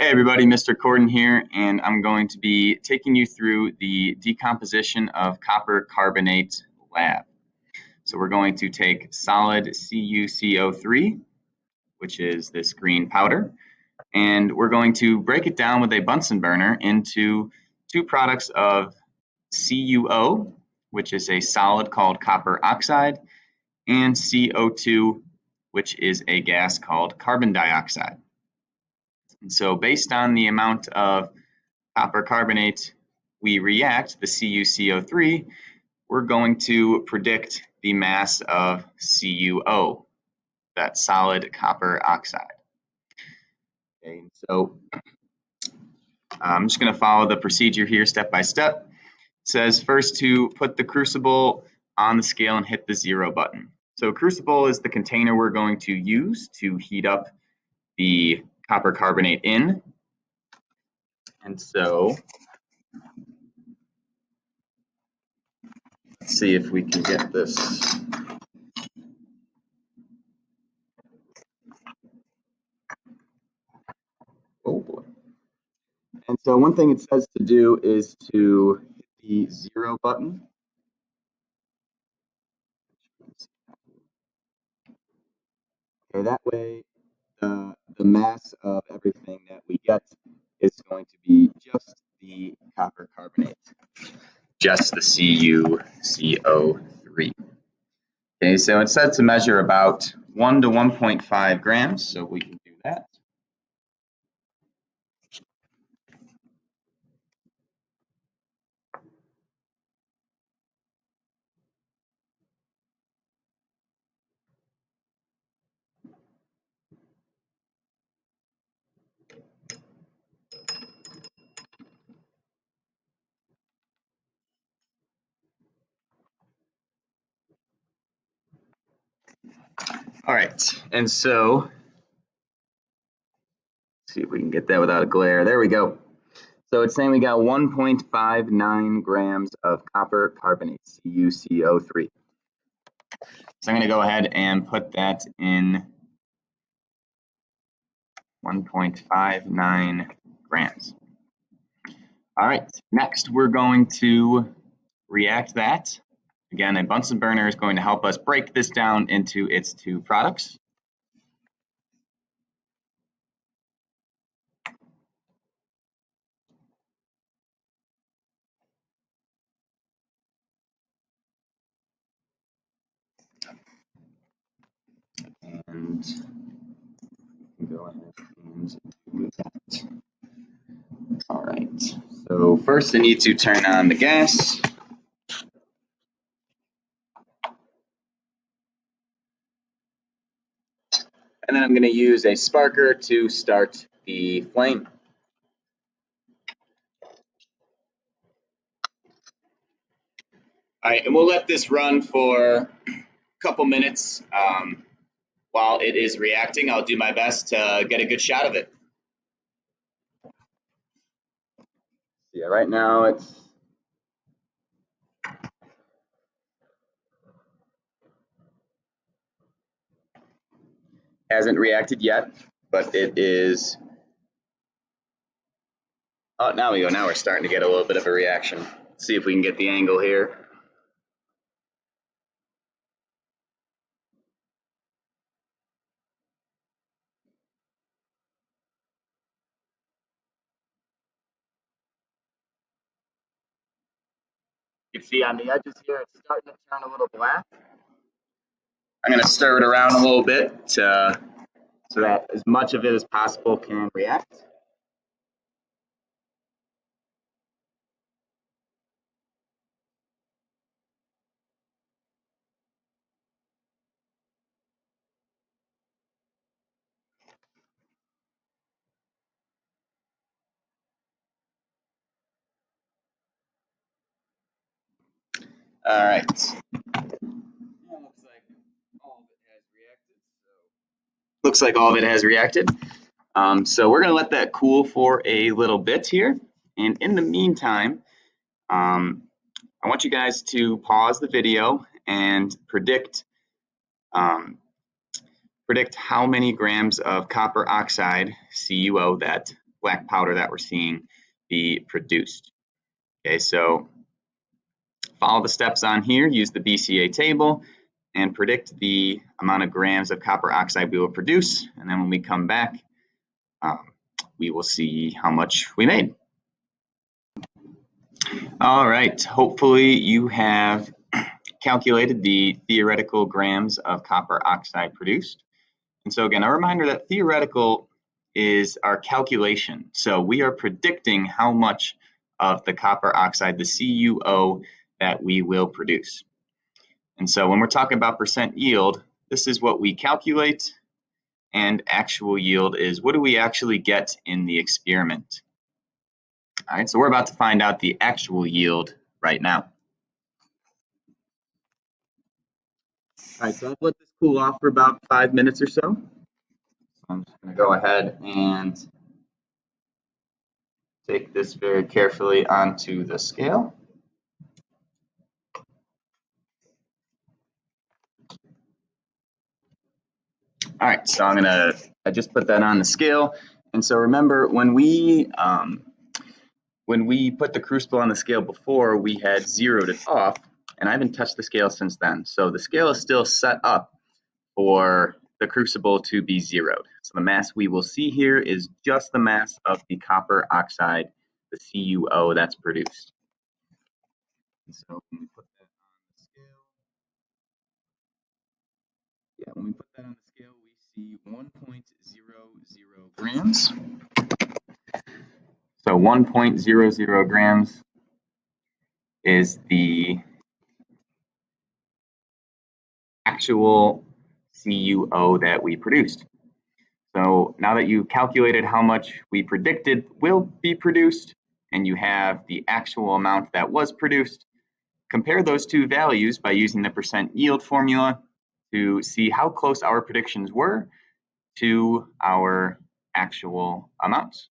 Hey everybody, Mr. Corden here, and I'm going to be taking you through the decomposition of copper carbonate lab. So we're going to take solid CuCO3, which is this green powder, and we're going to break it down with a Bunsen burner into two products of CuO, which is a solid called copper oxide, and CO2, which is a gas called carbon dioxide. And so based on the amount of copper carbonate we react, the CuCO3, we're going to predict the mass of CuO, that solid copper oxide. Okay, so I'm just going to follow the procedure here step by step. It says first to put the crucible on the scale and hit the 0 button. So crucible is the container we're going to use to heat up the copper carbonate in. And so let's see if we can get this. Oh boy. And so one thing it says to do is to hit the 0 button. Okay, that way the mass of everything that we get is going to be just the copper carbonate, just the CuCO3. Okay, so it said to measure about 1 to 1.5 grams, so we can do that. All right, and so let's see if we can get that without a glare. There we go. So it's saying we got 1.59 grams of copper carbonate, CuCO3. So I'm going to go ahead and put that in 1.59 grams. All right, next we're going to react that. Again, a Bunsen burner is going to help us break this down into its two products. And go ahead and do that. All right, so first I need to turn on the gas. And then I'm going to use a sparker to start the flame. All right, and we'll let this run for a couple minutes. While it is reacting, I'll do my best to get a good shot of it. Yeah, right now it's hasn't reacted yet, but it is. Oh, now we go. Now we're starting to get a little bit of a reaction. Let's see if we can get the angle here. You can see on the edges here, it's starting to turn a little black. I'm going to stir it around a little bit so that as much of it as possible can react. All right. Looks like all of it has reacted. So we're going to let that cool for a little bit here. And in the meantime, I want you guys to pause the video and predict how many grams of copper oxide, CuO, that black powder that we're seeing be produced. Okay, so follow the steps on here, use the BCA table, and predict the amount of grams of copper oxide we will produce. And then when we come back, we will see how much we made. All right, hopefully you have calculated the theoretical grams of copper oxide produced. And so again, a reminder that theoretical is our calculation. So we are predicting how much of the copper oxide, the CuO, that we will produce. And so when we're talking about percent yield, this is what we calculate, and actual yield is what do we actually get in the experiment. All right, so we're about to find out the actual yield right now. All right, so I'll let this cool off for about 5 minutes or so. So I'm just going to go ahead and take this very carefully onto the scale. All right, so I just put that on the scale. And so remember, when we put the crucible on the scale before, we had zeroed it off, and I haven't touched the scale since then. So the scale is still set up for the crucible to be zeroed. So the mass we will see here is just the mass of the copper oxide, the CuO, that's produced. And so when we put that on the scale, when we put that on the scale, we see 1.00 grams. So 1.00 grams is the actual CuO that we produced. So now that you calculated how much we predicted will be produced, and you have the actual amount that was produced, compare those two values by using the percent yield formula to see how close our predictions were to our actual amounts.